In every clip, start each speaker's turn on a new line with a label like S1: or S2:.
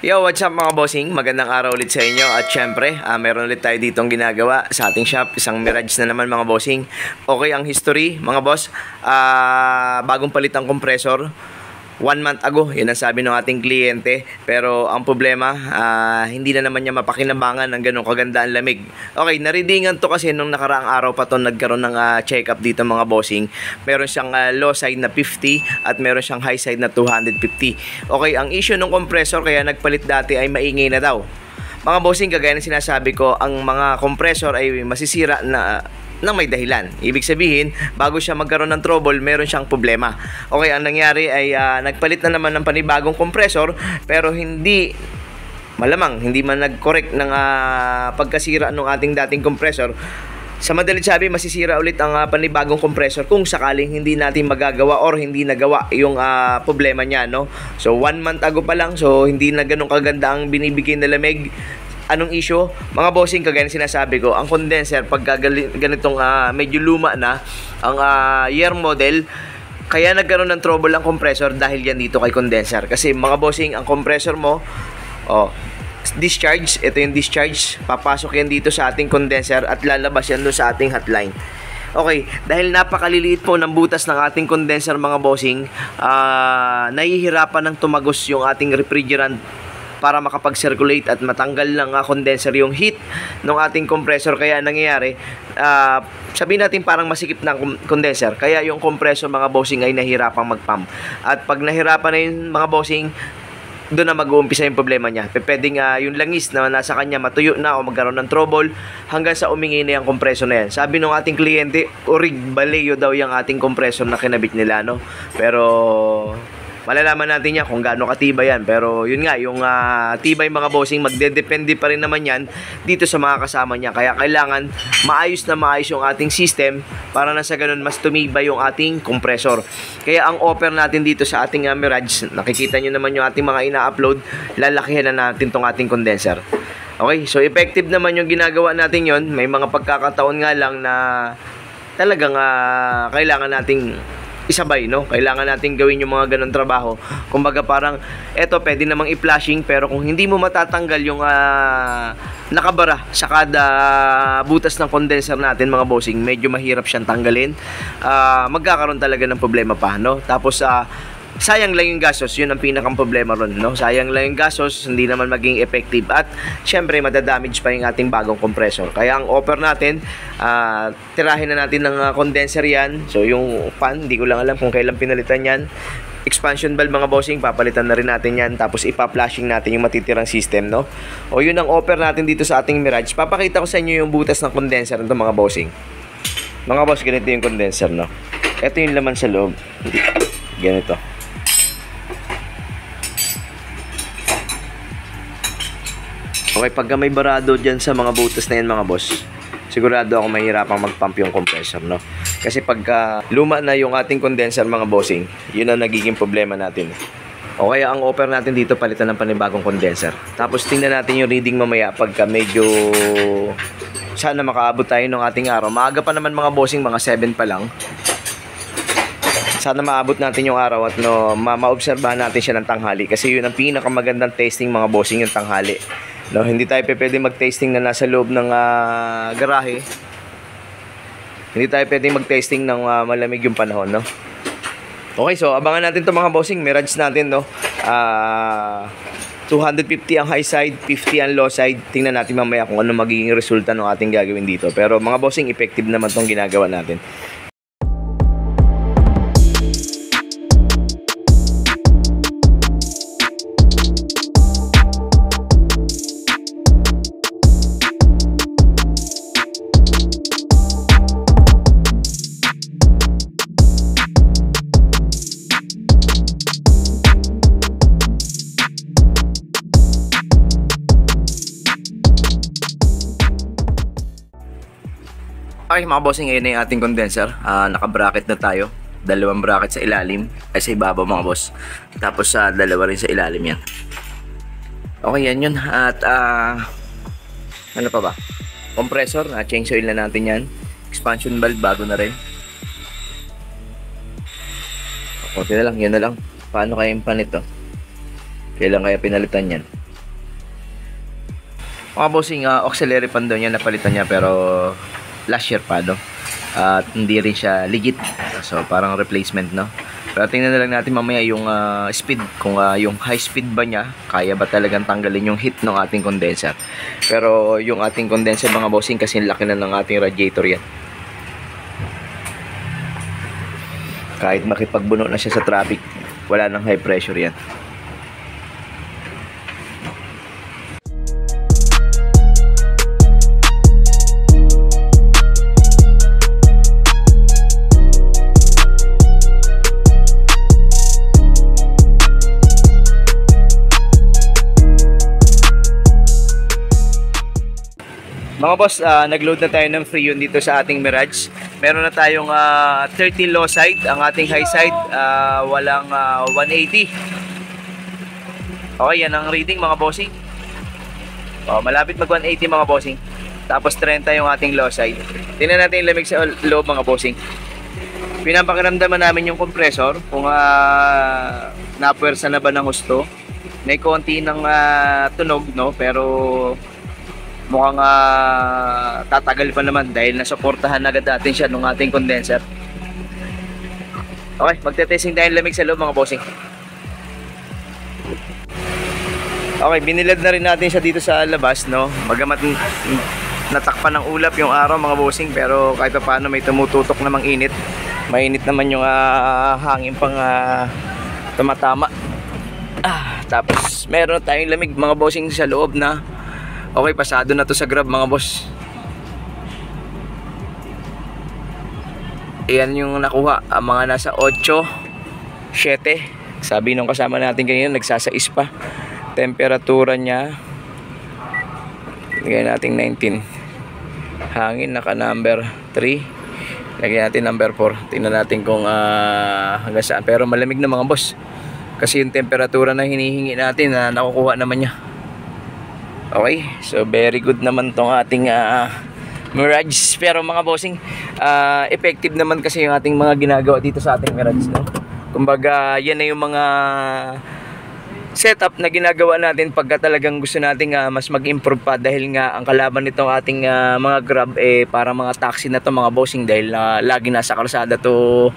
S1: Yo, what's up mga bossing? Magandang araw ulit sa inyo. At syempre, meron ulit tayo ditong ginagawa sa ating shop. Isang Mirage na naman mga bossing. Okay ang history mga boss. Bagong palit ang compressor 1 month ago, yun ang sabi ng ating kliyente. Pero ang problema, hindi na naman niya mapakinabangan ng ganong kaganda ang lamig. Okay, naridingan to kasi nung nakaraang araw pa to nagkaroon ng check-up dito mga bossing. Meron siyang low side na 50 at meron siyang high side na 250. Okay, ang issue ng compressor kaya nagpalit dati ay maingay na daw. Mga bossing, kagaya ng sinasabi ko, ang mga compressor ay masisira na nang may dahilan. Ibig sabihin, bago siya magkaroon ng trouble, meron siyang problema. Okay, ang nangyari ay nagpalit na naman ng panibagong compressor, pero malamang hindi man nag-correct ng pagkasira ng ating dating compressor. Sa madalit sabi, masisira ulit ang panibagong compressor kung sakaling hindi natin magagawa or hindi nagawa yung problema niya, no? So 1 month ago pa lang, so hindi na ganun kaganda ang binibigay na lamig. Anong issue? Mga bossing, kagaya ng sinasabi ko, ang condenser, pag ganitong medyo luma na, ang year model, kaya nagkaroon ng trouble ang compressor dahil yan dito kay condenser. Kasi mga bossing, ang compressor mo, discharge, ito yung discharge, papasok yan dito sa ating condenser at lalabas yan doon sa ating hotline. Okay, dahil napakaliliit po ng butas ng ating condenser mga bossing, nahihirapan ng tumagos yung ating refrigerant para makapag-circulate at matanggal ng condenser yung heat ng ating compressor. Kaya nangyayari, sabihin natin parang masikip na condenser, kaya yung compressor mga bossing ay nahirapang mag-pump. At pag nahirapan na yung mga bossing, doon na mag-uumpisa yung problema niya. Pwedeng yung langis na nasa kanya matuyo na o magkaroon ng trouble hanggang sa umingi na yung compressor na yan. Sabi ng ating kliyente, orig baleyo daw yung ating compressor na kinabit nila, no? Pero malalaman natin yan kung gaano katibay yan. Pero yun nga, yung tibay mga bossing, magdedepende pa rin naman yan dito sa mga kasama niya. Kaya kailangan maayos na maayos yung ating system para na sa ganun mas tumibay yung ating compressor. Kaya ang offer natin dito sa ating Mirage, nakikita nyo naman yung ating mga ina-upload, lalakihan na natin tong ating condenser. Okay, so effective naman yung ginagawa natin yon. May mga pagkakataon nga lang na talagang kailangan nating isabay, no? Kailangan natin gawin yung mga ganong trabaho. Kumbaga parang, eto pwede namang i-flashing, pero kung hindi mo matatanggal yung nakabara sa kada butas ng condenser natin mga bossing, medyo mahirap siyang tanggalin. Magkakaroon talaga ng problema pa, no? Tapos sayang lang yung gastos, yun ang pinakang problema ron, no? Sayang lang yung gastos, hindi naman maging effective at syempre madadamage pa yung ating bagong compressor. Kaya ang offer natin, tirahin na natin ng condenser yan. So yung fan, hindi ko lang alam kung kailan pinalitan yan. Expansion valve mga bossing, papalitan na rin natin yan. Tapos ipa-flashing natin yung matitirang system, no? O yun ang offer natin dito sa ating Mirage. Papakita ko sa inyo yung butas ng condenser nito mga bossing. Mga boss, ganito yung condenser, no? Ito yung laman sa loob. Ganito. Okay, pagka may barado dyan sa mga butas na yan mga boss, sigurado ako mahirapang mag-pump yung compressor, no? Kasi pagka luma na yung ating condenser mga bossing, yun ang nagiging problema natin. O kaya ang offer natin dito, palitan ng panibagong condenser. Tapos tingnan natin yung reading mamaya pagka medyo sana makaabot tayo ng ating araw. Maaga pa naman mga bossing, mga 7 pa lang. Sana maabot natin yung araw at maobserbahan natin siya ng tanghali. Kasi yun ang pinakamagandang tasting mga bossing, yung tanghali. No, hindi tayo pwede mag-tasting na nasa loob ng garahe. Hindi tayo pwede mag-tasting ng malamig yung panahon, no? Okay, so abangan natin 'to mga bossing, Mirage natin, no? 250 ang high side, 50 ang low side. Tingnan natin mamaya kung ano magiging resulta ng ating gagawin dito. Pero mga bossing, effective naman 'tong ginagawa natin. Okay mga bossing, ngayon na yung ating condenser. Naka-bracket na tayo. 2 bracket sa ilalim, ay sa ibabaw mga boss. Tapos 2 rin sa ilalim yan. Okay, yan yun. At ano pa ba? Compressor, change oil na natin yan. Expansion valve, bago na rin. Okay na lang, yan na lang. Paano kaya yung pan ito? Kailan kaya pinalitan yan? Mga bossing, auxiliary fan daw niya, napalitan niya pero last year pa, no? At hindi rin siya legit. So parang replacement, no? Pero tingnan na lang natin mamaya yung speed, kung yung high speed ba niya, kaya ba talagang tanggalin yung heat ng ating condenser. Pero yung ating condenser mga bossing, kasi laki na ng ating radiator yan. Kahit makipagbuno na siya sa traffic, wala nang high pressure yan. Mga boss, nag-load na tayo ng Freon dito sa ating Mirage. Meron na tayong 30 low side, ang ating high side, walang 180. Okay, yan ang reading mga bossing. Malapit mag 180 mga bossing. Tapos 30 yung ating low side. Tingnan natin yung lamig sa loob mga bossing. Pinapakiramdaman namin yung compressor kung napuwersa na ba ng husto. May konti ng tunog, no? Pero mukhang tatagal pa naman dahil nasuportahan agad natin siya nung ating condenser. Okay, magte-testing tayo lamig sa loob mga bossing. Okay, binilad na rin natin siya dito sa labas, no? Bagamat natakpan ng ulap yung araw mga bossing, pero kahit pa paano may tumututok namang init. Mainit naman yung hangin pang tumatama. Tapos meron tayong lamig mga bossing sa loob na okay, pasado na to sa Grab mga boss. Ayan yung nakuha, mga nasa 8, 7. Sabi nung kasama natin kanina, nagsasais pa. Temperatura niya, lagyan natin 19. Hangin, naka number 3. Lagyan natin number 4. Tingnan natin kung hanggang saan. Pero malamig na mga boss, kasi yung temperatura na hinihingi natin na nakukuha naman niya. Okay, so very good naman tong ating Mirage. Pero mga bossing, effective naman kasi yung ating mga ginagawa dito sa ating Mirage, no? Kumbaga, yan na yung mga setup na ginagawa natin pagka talagang gusto nating mas mag-improve pa, dahil nga ang kalaban nitong ating mga Grab para mga taxi na to mga bossing, dahil lagi nasa kalsada to,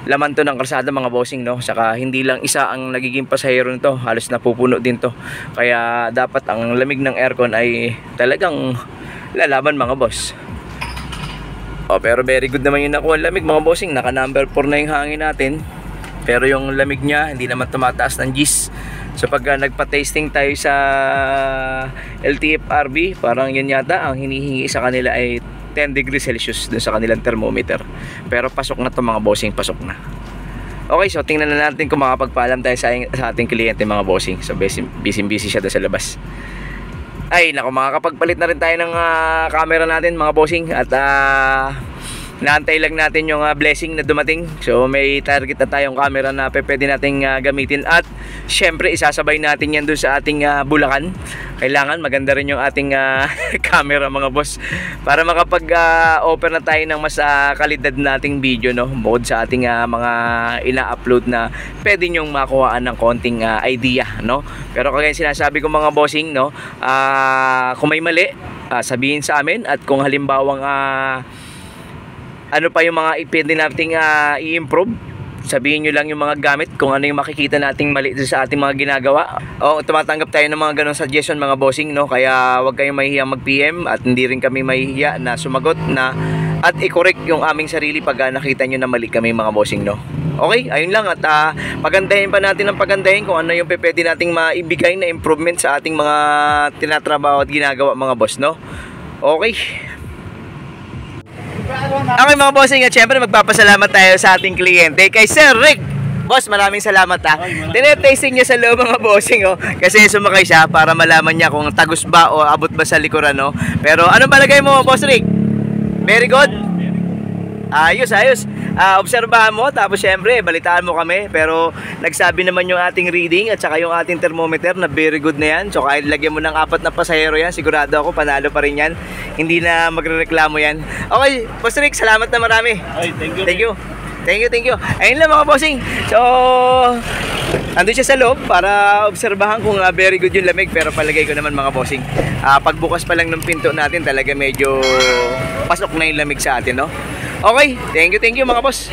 S1: laman to ng kalsada mga bossing, no? Saka hindi lang isa ang nagiging pasahero nito, halos napupuno din to, kaya dapat ang lamig ng aircon ay talagang lalaban mga boss. Pero very good naman yung nakuha lamig mga bossing. Naka number 4 na yung hangin natin, pero yung lamig niya hindi naman tumataas ng Gs. So pag nagpa-tasting tayo sa LTFRB, parang yun yata ang hinihingi sa kanila ay 10 degrees Celsius dun sa kanilang thermometer. Pero pasok na to mga bossing, pasok na. Okay, so tingnan na natin kung makapagpaalam tayo sa ating kliyente mga bossing. So busy siya doon sa labas. Ay naku, makakapagpalit na rin tayo ng camera natin mga bossing. At naantay lang natin yung blessing na dumating. So may target na tayong camera na pwede nating gamitin. At syempre isasabay natin yan dun sa ating Bulacan. Kailangan maganda rin yung ating camera mga boss, para makapag-offer na tayo ng mas kalidad nating video, no? Bukod sa ating mga ina-upload na pwede nyong makuhaan ng konting idea, no? Pero kagaya sinasabi ko mga bossing, no? Kung may mali, sabihin sa amin. At kung halimbawang ano pa yung mga pwede nating i-improve, sabihin nyo lang yung mga gamit, kung ano yung makikita nating mali sa ating mga ginagawa. Tumatanggap tayo ng mga ganong suggestion mga bossing, no? Kaya huwag kayong mahihiyang mag-PM, at hindi rin kami mahihiya na sumagot na at i-correct yung aming sarili pag nakita nyo na mali kami mga bossing, no? Okay, ayun lang. At pagandahin pa natin ang pagandahin kung ano yung pwede nating maibigay na improvement sa ating mga tinatrabaho at ginagawa mga boss, no? Okay. Okay mga bossing, at syempre magpapasalamat tayo sa ating kliyente, kay Sir Rick. Boss, maraming salamat ha. Tinetasting niya sa loob mga bossing, kasi sumakay siya para malaman niya kung tagus ba o abot ba sa likuran, no? Pero ano palagay mo Boss Rick? Very good? Ayos. Obserbahan mo, tapos syempre balitaan mo kami. Pero nagsabi naman yung ating reading at saka yung ating thermometer na very good na yan. So kahit lagyan mo ng 4 na pasahero yan, sigurado ako panalo pa rin yan. Hindi na magrereklamo yan. Okay, Boss Rick, salamat na marami.
S2: Ay, thank you.
S1: Thank you. Ayun lang mga bossing. So andun siya sa loob para obserbahan kung very good yung lamig, pero palagay ko naman mga bossing, pagbukas pa lang ng pinto natin talaga medyo pasok na yung lamig sa atin, no? Okay, thank you mga boss.